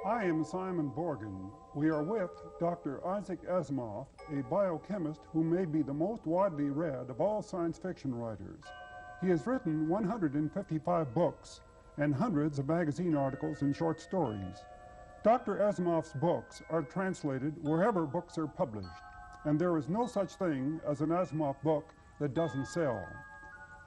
I am Simon Bورgین. We are with Dr. Isaac Asimov, a biochemist who may be the most widely read of all science fiction writers. He has written 155 books and hundreds of magazine articles and short stories. Dr. Asimov's books are translated wherever books are published, and there is no such thing as an Asimov book that doesn't sell.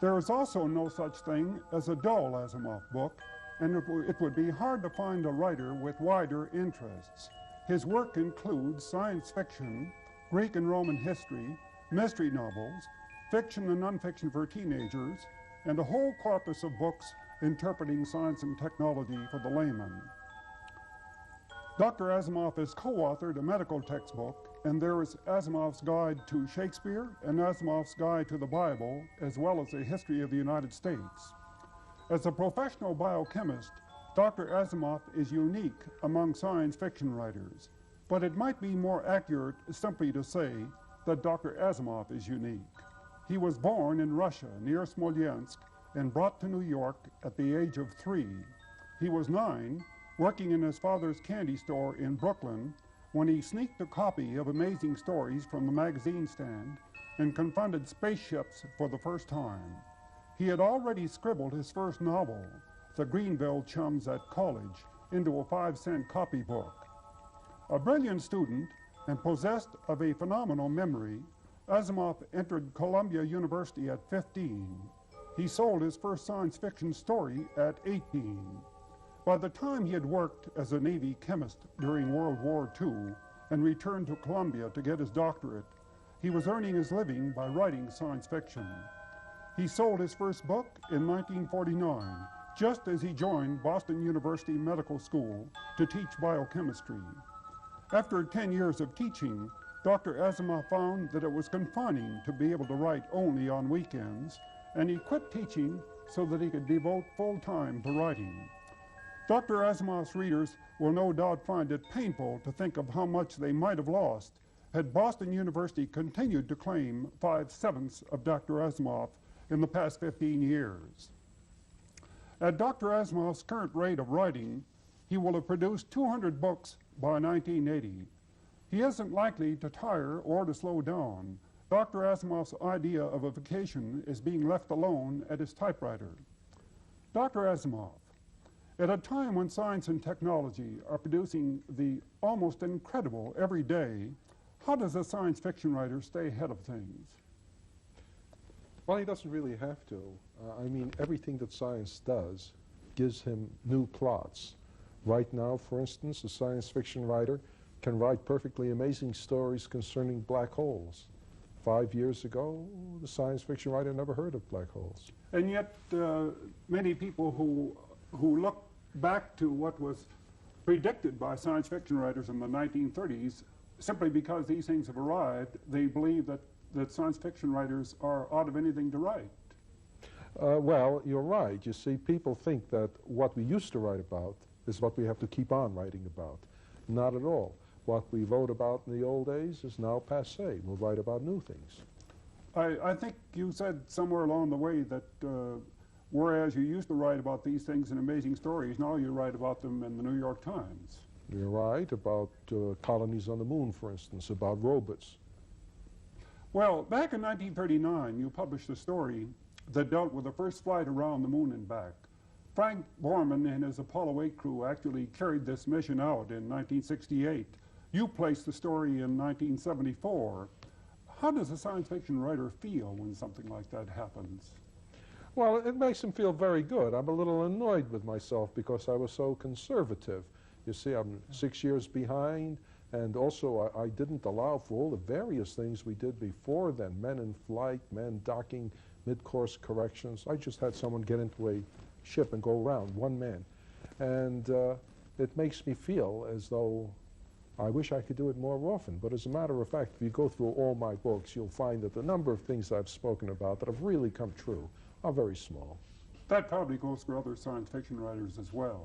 There is also no such thing as a dull Asimov book, and it would be hard to find a writer with wider interests. His work includes science fiction, Greek and Roman history, mystery novels, fiction and nonfiction for teenagers, and a whole corpus of books interpreting science and technology for the layman. Dr. Asimov has co-authored a medical textbook, and there is Asimov's Guide to Shakespeare and Asimov's Guide to the Bible, as well as a history of the United States. As a professional biochemist, Dr. Asimov is unique among science fiction writers, but it might be more accurate simply to say that Dr. Asimov is unique. He was born in Russia near Smolensk and brought to New York at the age of 3. He was 9, working in his father's candy store in Brooklyn, when he sneaked a copy of Amazing Stories from the magazine stand and confronted spaceships for the first time. He had already scribbled his first novel, The Greenville Chums at College, into a 5-cent copybook. A brilliant student and possessed of a phenomenal memory, Asimov entered Columbia University at 15. He sold his first science fiction story at 18. By the time he had worked as a Navy chemist during World War II and returned to Columbia to get his doctorate, he was earning his living by writing science fiction. He sold his first book in 1949, just as he joined Boston University Medical School to teach biochemistry. After 10 years of teaching, Dr. Asimov found that it was confining to be able to write only on weekends, and he quit teaching so that he could devote full time to writing. Dr. Asimov's readers will no doubt find it painful to think of how much they might have lost had Boston University continued to claim 5/7 of Dr. Asimov in the past 15 years. At Dr. Asimov's current rate of writing, he will have produced 200 books by 1980. He isn't likely to tire or to slow down. Dr. Asimov's idea of a vacation is being left alone at his typewriter. Dr. Asimov, at a time when science and technology are producing the almost incredible every day, how does a science fiction writer stay ahead of things? Well, he doesn't really have to. I mean, everything that science does gives him new plots. Right now, for instance, a science fiction writer can write perfectly amazing stories concerning black holes. 5 years ago, the science fiction writer never heard of black holes. And yet, many people who look back to what was predicted by science fiction writers in the 1930s, simply because these things have arrived, they believe that science fiction writers are out of anything to write. Well, you're right. You see, people think that what we used to write about is what we have to keep on writing about. Not at all. What we wrote about in the old days is now passé. We'll write about new things. I think you said somewhere along the way that whereas you used to write about these things in Amazing Stories, now you write about them in the New York Times. You're right, about colonies on the moon, for instance, about robots. Well, back in 1939, you published a story that dealt with the first flight around the moon and back. Frank Borman and his Apollo 8 crew actually carried this mission out in 1968. You placed the story in 1974. How does a science fiction writer feel when something like that happens? Well, it makes him feel very good. I'm a little annoyed with myself because I was so conservative. You see, I'm 6 years behind, and also I didn't allow for all the various things we did before then, men in flight, men docking, mid-course corrections. I just had someone get into a ship and go around, one man. And it makes me feel as though I wish I could do it more often. But as a matter of fact, if you go through all my books, you'll find that the number of things I've spoken about that have really come true are very small. That probably goes for other science fiction writers as well.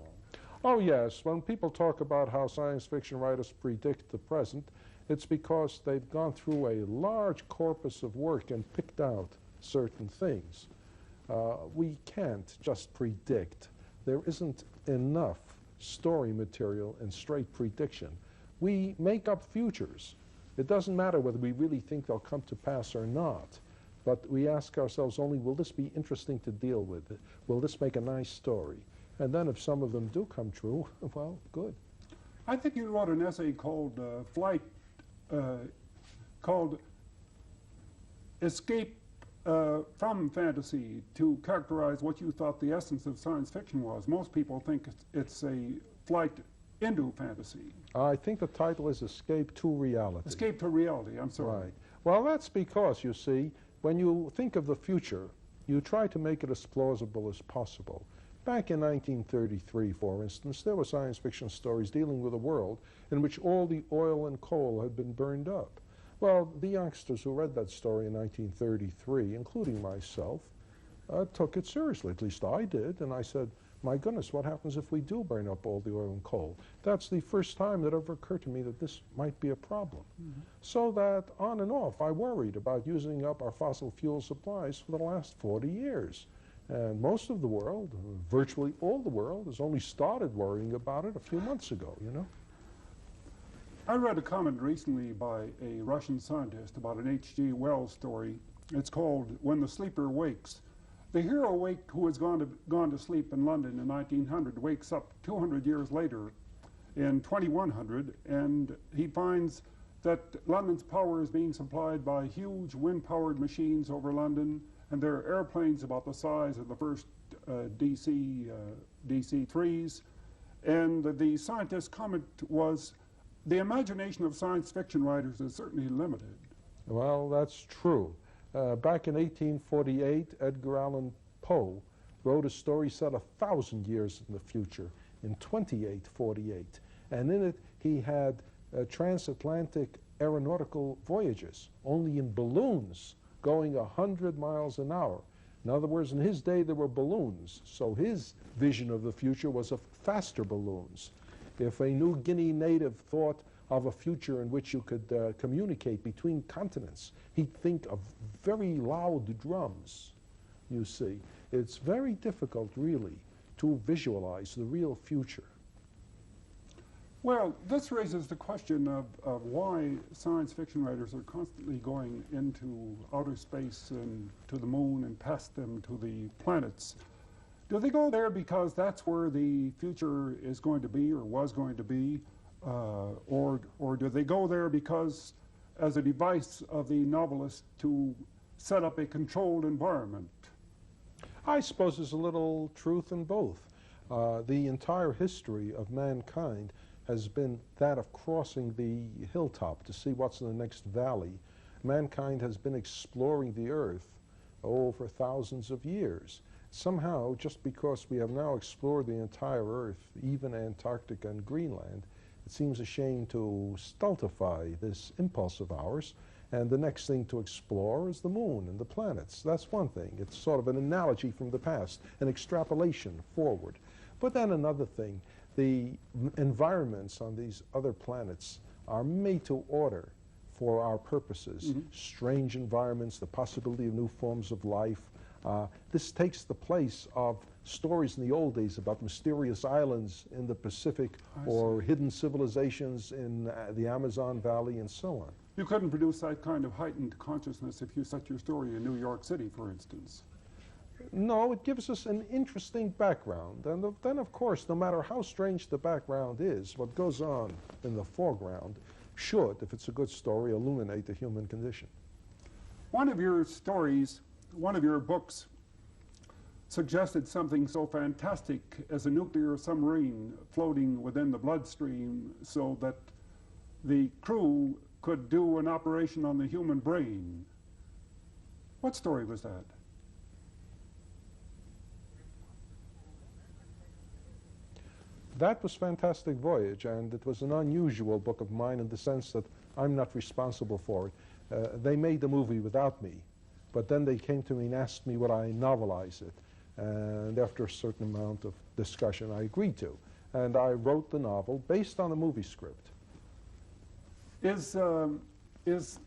Oh, yes. When people talk about how science fiction writers predict the present, it's because they've gone through a large corpus of work and picked out certain things. We can't just predict. There isn't enough story material and straight prediction. We make up futures. It doesn't matter whether we really think they'll come to pass or not, but we ask ourselves only, will this be interesting to deal with? Will this make a nice story? And then if some of them do come true, well, good. I think you wrote an essay called called Escape from Fantasy to characterize what you thought the essence of science fiction was. Most people think it's a flight into fantasy. I think the title is Escape to Reality. Escape to Reality, I'm sorry. Right. Well, that's because, you see, when you think of the future, you try to make it as plausible as possible. Back in 1933, for instance, there were science fiction stories dealing with a world in which all the oil and coal had been burned up. Well, the youngsters who read that story in 1933, including myself, took it seriously. At least I did. And I said, my goodness, what happens if we do burn up all the oil and coal? That's the first time that ever occurred to me that this might be a problem. Mm-hmm. So that on and off, I worried about using up our fossil fuel supplies for the last 40 years. And most of the world, virtually all the world, has only started worrying about it a few months ago, you know? I read a comment recently by a Russian scientist about an H.G. Wells story. It's called When the Sleeper Wakes. The hero who has gone to sleep in London in 1900 wakes up 200 years later in 2100, and he finds that London's power is being supplied by huge wind-powered machines over London, and there are airplanes about the size of the first DC-3s. And the scientist's comment was, the imagination of science fiction writers is certainly limited. Well, that's true. Back in 1848, Edgar Allan Poe wrote a story set 1,000 years in the future, in 2848. And in it, he had transatlantic aeronautical voyages, only in balloons, going 100 miles an hour. In other words, in his day, there were balloons. So his vision of the future was of faster balloons. If a New Guinea native thought of a future in which you could communicate between continents, he'd think of very loud drums, you see. It's very difficult, really, to visualize the real future. Well, this raises the question of why science fiction writers are constantly going into outer space and to the moon and past them to the planets. Do they go there because that's where the future is going to be or was going to be? Or do they go there because as a device of the novelist to set up a controlled environment? I suppose there's a little truth in both. The entire history of mankind has been that of crossing the hilltop to see what's in the next valley. Mankind has been exploring the earth for thousands of years. Somehow, just because we have now explored the entire earth, even Antarctica and Greenland, it seems a shame to stultify this impulse of ours. And the next thing to explore is the moon and the planets. That's one thing. It's sort of an analogy from the past, an extrapolation forward. But then another thing, the environments on these other planets are made to order for our purposes. Mm-hmm. Strange environments, the possibility of new forms of life. This takes the place of stories in the old days about mysterious islands in the Pacific or hidden civilizations in the Amazon Valley and so on. You couldn't produce that kind of heightened consciousness if you set your story in New York City, for instance. No, it gives us an interesting background. And then, of course, no matter how strange the background is, what goes on in the foreground should, if it's a good story, illuminate the human condition. One of your stories, one of your books, suggested something so fantastic as a nuclear submarine floating within the bloodstream so that the crew could do an operation on the human brain. What story was that? That was Fantastic Voyage, and it was an unusual book of mine in the sense that I'm not responsible for it. They made the movie without me, but then they came to me and asked me would I novelize it. And after a certain amount of discussion, I agreed to. And I wrote the novel based on the movie script. Is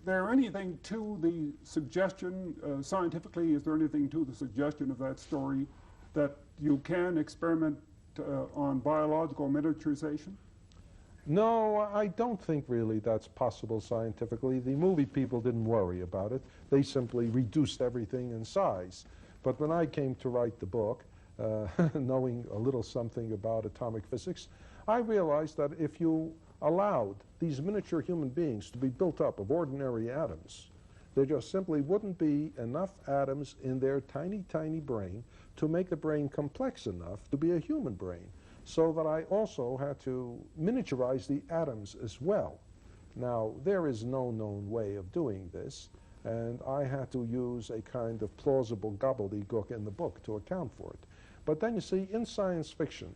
there anything to the suggestion, scientifically, is there anything to the suggestion of that story that you can experiment on biological miniaturization? No, I don't think really that's possible scientifically. The movie people didn't worry about it. They simply reduced everything in size. But when I came to write the book, knowing a little something about atomic physics, I realized that if you allowed these miniature human beings to be built up of ordinary atoms, there just simply wouldn't be enough atoms in their tiny, tiny brain to make the brain complex enough to be a human brain. So that I also had to miniaturize the atoms as well. Now, there is no known way of doing this, and I had to use a kind of plausible gobbledygook in the book to account for it. But then you see, in science fiction,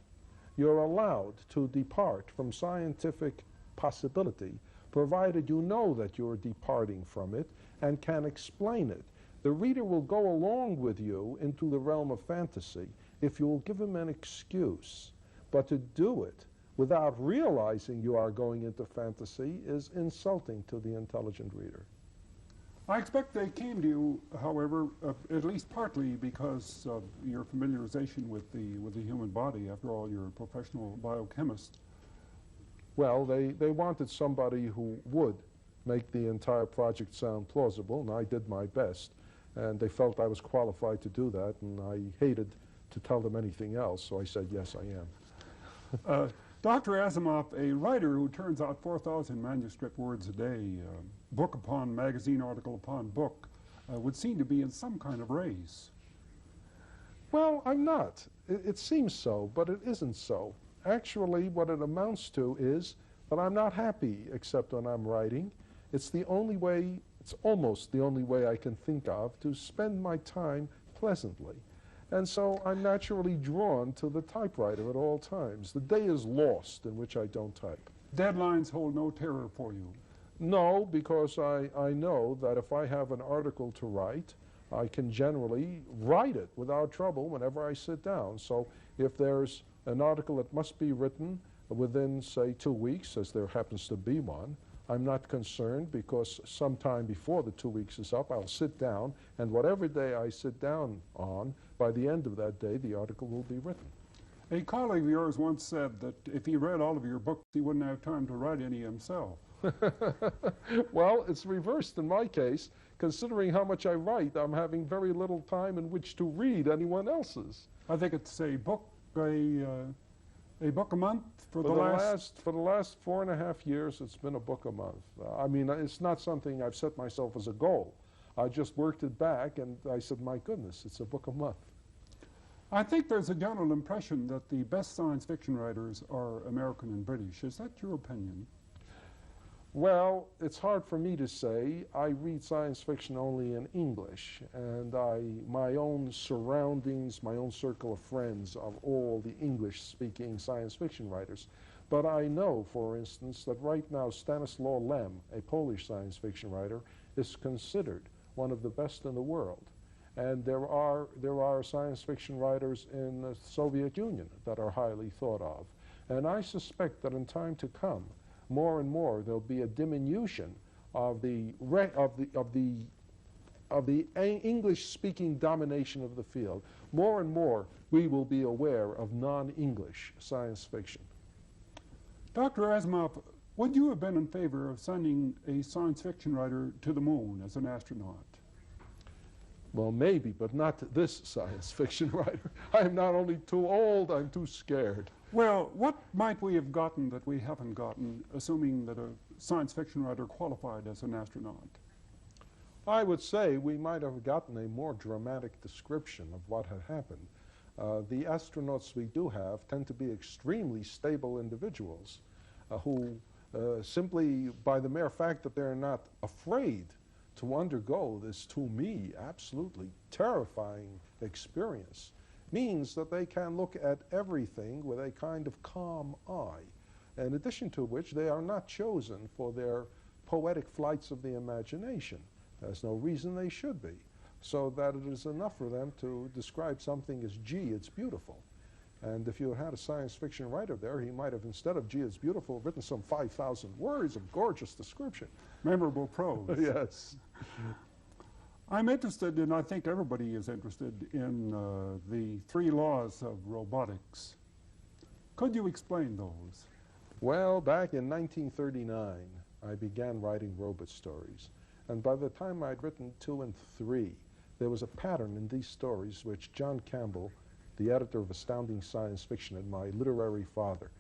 you're allowed to depart from scientific possibility, provided you know that you're departing from it and can explain it. The reader will go along with you into the realm of fantasy if you will give him an excuse. But to do it without realizing you are going into fantasy is insulting to the intelligent reader. I expect they came to you, however, at least partly because of your familiarization with the human body. After all, you're a professional biochemist. Well, they wanted somebody who would make the entire project sound plausible, and I did my best. And they felt I was qualified to do that, and I hated to tell them anything else, so I said, yes, I am. Dr. Asimov, a writer who turns out 4,000 manuscript words a day, book upon magazine, article upon book, would seem to be in some kind of race. Well, I'm not. It seems so, but it isn't so. Actually, what it amounts to is that I'm not happy except when I'm writing. It's the only way, it's almost the only way I can think of to spend my time pleasantly. And so I'm naturally drawn to the typewriter at all times. The day is lost in which I don't type. Deadlines hold no terror for you? No, because I know that if I have an article to write, I can generally write it without trouble whenever I sit down. So if there's an article that must be written within, say, 2 weeks, as there happens to be one, I'm not concerned because sometime before the 2 weeks is up, I'll sit down, and whatever day I sit down on, by the end of that day, the article will be written. A colleague of yours once said that if he read all of your books, he wouldn't have time to write any himself. Well, it's reversed in my case. Considering how much I write, I'm having very little time in which to read anyone else's. I think it's a book a month for the last 4.5 years. It's been a book a month. I mean, it's not something I've set myself as a goal. I just worked it back, and I said, my goodness, it's a book a month. I think there's a general impression that the best science fiction writers are American and British. Is that your opinion? Well, it's hard for me to say. I read science fiction only in English, and my own surroundings, my own circle of friends are all the English-speaking science fiction writers. But I know, for instance, that right now Stanislaw Lem, a Polish science fiction writer, is considered one of the best in the world. And there are science fiction writers in the Soviet Union that are highly thought of. And I suspect that in time to come, more and more there'll be a diminution of the English-speaking domination of the field. More and more we will be aware of non-English science fiction. Dr. Asimov, would you have been in favor of sending a science fiction writer to the moon as an astronaut? Well, maybe, but not this science fiction writer. I am not only too old, I'm too scared. Well, what might we have gotten that we haven't gotten, assuming that a science fiction writer qualified as an astronaut? I would say we might have gotten a more dramatic description of what had happened. The astronauts we do have tend to be extremely stable individuals who simply by the mere fact that they're not afraid to undergo this, to me, absolutely terrifying experience, means that they can look at everything with a kind of calm eye, in addition to which they are not chosen for their poetic flights of the imagination. There's no reason they should be, so that it is enough for them to describe something as, gee, it's beautiful. And if you had a science fiction writer there, he might have, instead of, gee, it's beautiful, written some 5,000 words of gorgeous description. Memorable prose. Yes. I'm interested, and I think everybody is interested, in the 3 laws of robotics. Could you explain those? Well, back in 1939, I began writing robot stories. And by the time I'd written 2 and 3, there was a pattern in these stories which John Campbell, the editor of Astounding Science Fiction and my literary father,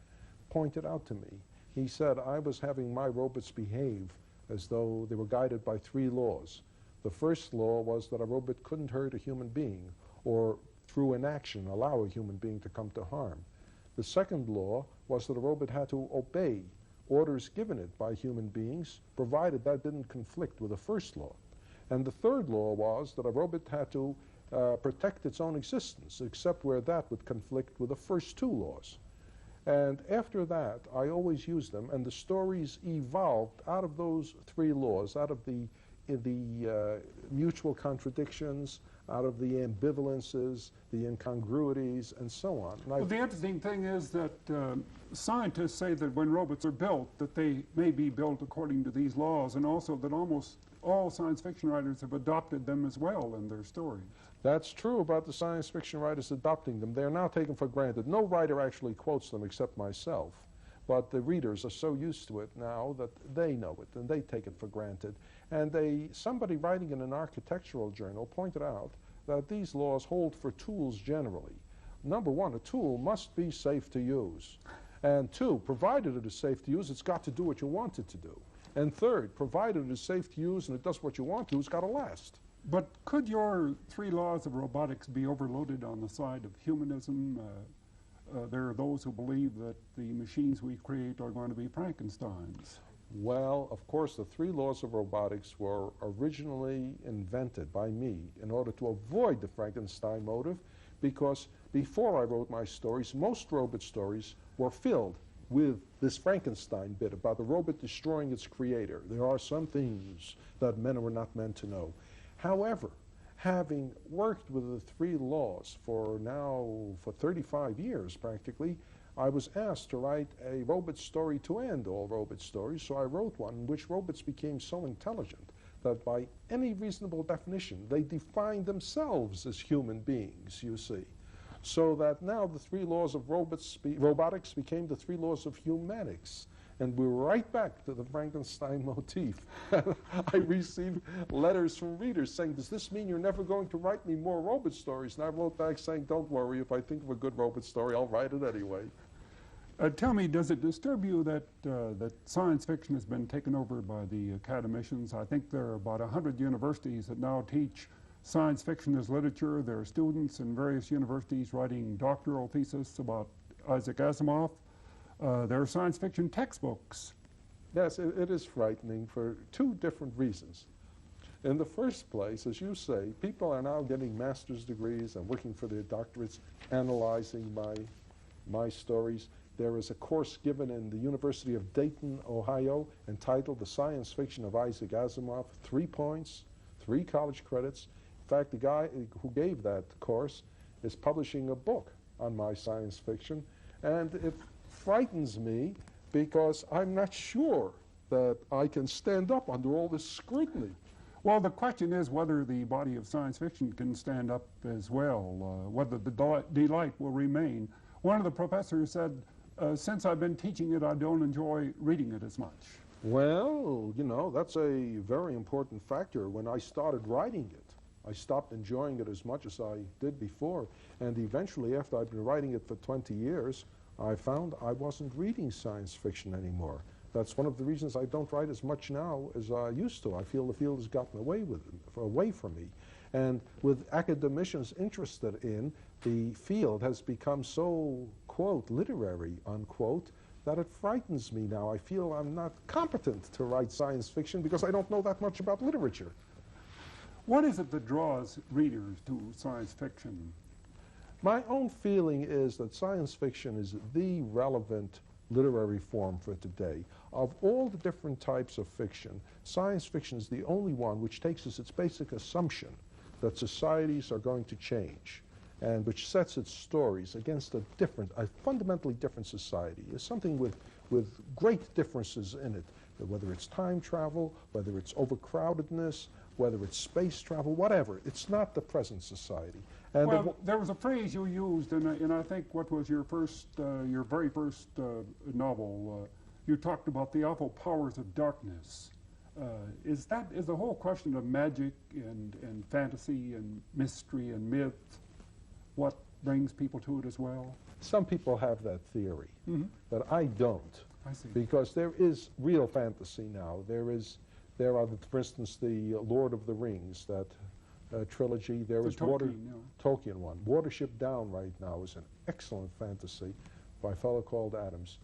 pointed out to me. He said I was having my robots behave as though they were guided by 3 laws. The first law was that a robot couldn't hurt a human being or through inaction allow a human being to come to harm. The second law was that a robot had to obey orders given it by human beings, provided that didn't conflict with the first law. And the third law was that a robot had to protect its own existence, except where that would conflict with the first 2 laws. And after that, I always used them, and the stories evolved out of those 3 laws, out of the mutual contradictions, out of the ambivalences, the incongruities, and so on. And well, the interesting thing is that scientists say that when robots are built, that they may be built according to these laws, and also that almost all science fiction writers have adopted them as well in their stories. That's true about the science fiction writers adopting them. They're now taken for granted. No writer actually quotes them except myself. But the readers are so used to it now that they know it and they take it for granted. And somebody writing in an architectural journal pointed out that these laws hold for tools generally. Number 1, a tool must be safe to use. And 2, provided it is safe to use, it's got to do what you want it to do. And 3rd, provided it is safe to use and it does what you want to, it's got to last. But could your 3 laws of robotics be overloaded on the side of humanism? There are those who believe that the machines we create are going to be Frankensteins. Well, of course, the 3 laws of robotics were originally invented by me in order to avoid the Frankenstein motive, because before I wrote my stories, most robot stories were filled with this Frankenstein bit about the robot destroying its creator. There are some things that men were not meant to know. However, having worked with the 3 laws for 35 years practically, I was asked to write a robot story to end all robot stories, so I wrote one in which robots became so intelligent that by any reasonable definition, they defined themselves as human beings, you see. So that now the 3 laws of robotics became the 3 laws of humanics. And we're right back to the Frankenstein motif. I received letters from readers saying, does this mean you're never going to write me more robot stories? And I wrote back saying, don't worry, if I think of a good robot story, I'll write it anyway. Tell me, does it disturb you that science fiction has been taken over by the academicians? I think there are about 100 universities that now teach science fiction as literature. There are students in various universities writing doctoral theses about Isaac Asimov. There are science fiction textbooks. Yes, it is frightening for 2 different reasons. In the first place, as you say, people are now getting master's degrees and working for their doctorates, analyzing my stories. There is a course given in the University of Dayton, Ohio, entitled The Science Fiction of Isaac Asimov, 3 points, 3 college credits. In fact, the guy who gave that course is publishing a book on my science fiction, and it frightens me because I'm not sure that I can stand up under all this scrutiny. Well, the question is whether the body of science fiction can stand up as well, whether the delight will remain. One of the professors said, since I've been teaching it, I don't enjoy reading it as much. Well, you know, that's a very important factor. When I started writing it, I stopped enjoying it as much as I did before. And eventually, after I've been writing it for 20 years, I found I wasn't reading science fiction anymore. That's one of the reasons I don't write as much now as I used to. I feel the field has gotten away from me. And with academicians interested in, the field has become so, quote, literary, unquote, that it frightens me now. I feel I'm not competent to write science fiction because I don't know that much about literature. What is it that draws readers to science fiction? My own feeling is that science fiction is the relevant literary form for today. Of all the different types of fiction, science fiction is the only one which takes as its basic assumption that societies are going to change, and which sets its stories against a fundamentally different society. It's something with great differences in it, whether it's time travel, whether it's overcrowdedness, whether it's space travel, whatever. It's not the present society. And well, there was a phrase you used in I think what was your very first novel. You talked about the awful powers of darkness. Is the whole question of magic and fantasy and mystery and myth what brings people to it as well? Some people have that theory, but I don't. I see. Because there is real fantasy now. There are, for instance, the Lord of the Rings, that trilogy. There is Tolkien one. Watership Down right now is an excellent fantasy by a fellow called Adams.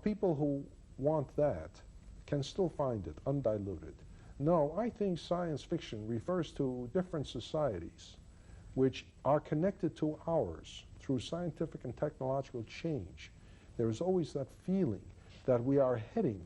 People who want that can still find it undiluted. No, I think science fiction refers to different societies which are connected to ours through scientific and technological change. There is always that feeling that we are heading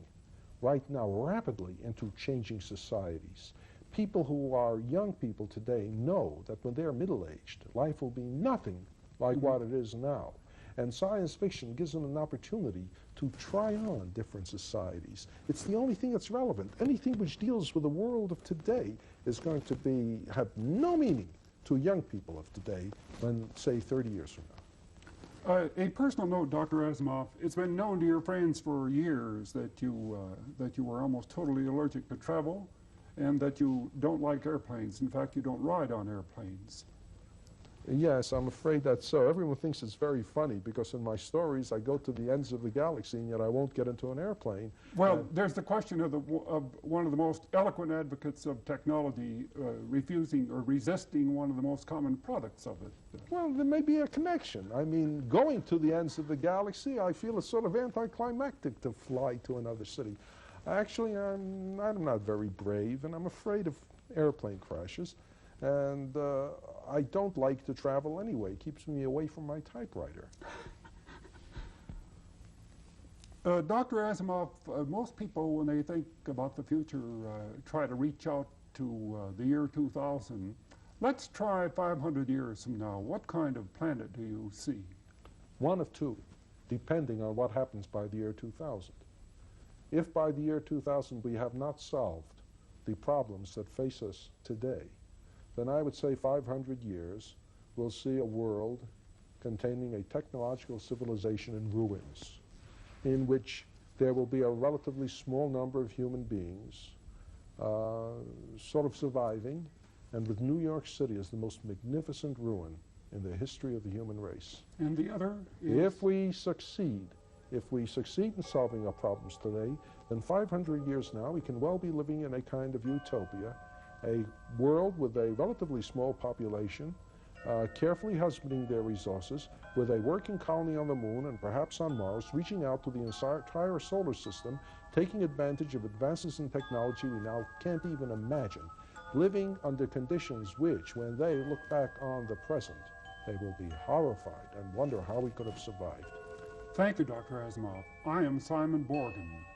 right now rapidly into changing societies. People who are young people today know that when they're middle-aged, life will be nothing like what it is now. And science fiction gives them an opportunity to try on different societies. It's the only thing that's relevant. Anything which deals with the world of today is going to have no meaning to young people of today when, say, 30 years from now. A personal note, Dr. Asimov, it's been known to your friends for years that you were almost totally allergic to travel and that you don't like airplanes. In fact, you don't ride on airplanes. Yes, I'm afraid that's so. Everyone thinks it's very funny because in my stories I go to the ends of the galaxy and yet I won't get into an airplane. Well, there's the question of one of the most eloquent advocates of technology refusing or resisting one of the most common products of it. Well, there may be a connection. I mean, going to the ends of the galaxy, I feel it's sort of anticlimactic to fly to another city. Actually, I'm not very brave and I'm afraid of airplane crashes. And I don't like to travel anyway. It keeps me away from my typewriter. Dr. Asimov, most people, when they think about the future, try to reach out to the year 2000. Let's try 500 years from now. What kind of planet do you see? One of two, depending on what happens by the year 2000. If by the year 2000 we have not solved the problems that face us today, then I would say 500 years we'll see a world containing a technological civilization in ruins, in which there will be a relatively small number of human beings sort of surviving, and with New York City as the most magnificent ruin in the history of the human race. And the other is? If we succeed in solving our problems today, then 500 years now we can well be living in a kind of utopia, a world with a relatively small population, carefully husbanding their resources, with a working colony on the moon and perhaps on Mars, reaching out to the entire solar system, taking advantage of advances in technology we now can't even imagine, living under conditions which, when they look back on the present, they will be horrified and wonder how we could have survived. Thank you, Dr. Asimov. I am Simon Bورگین.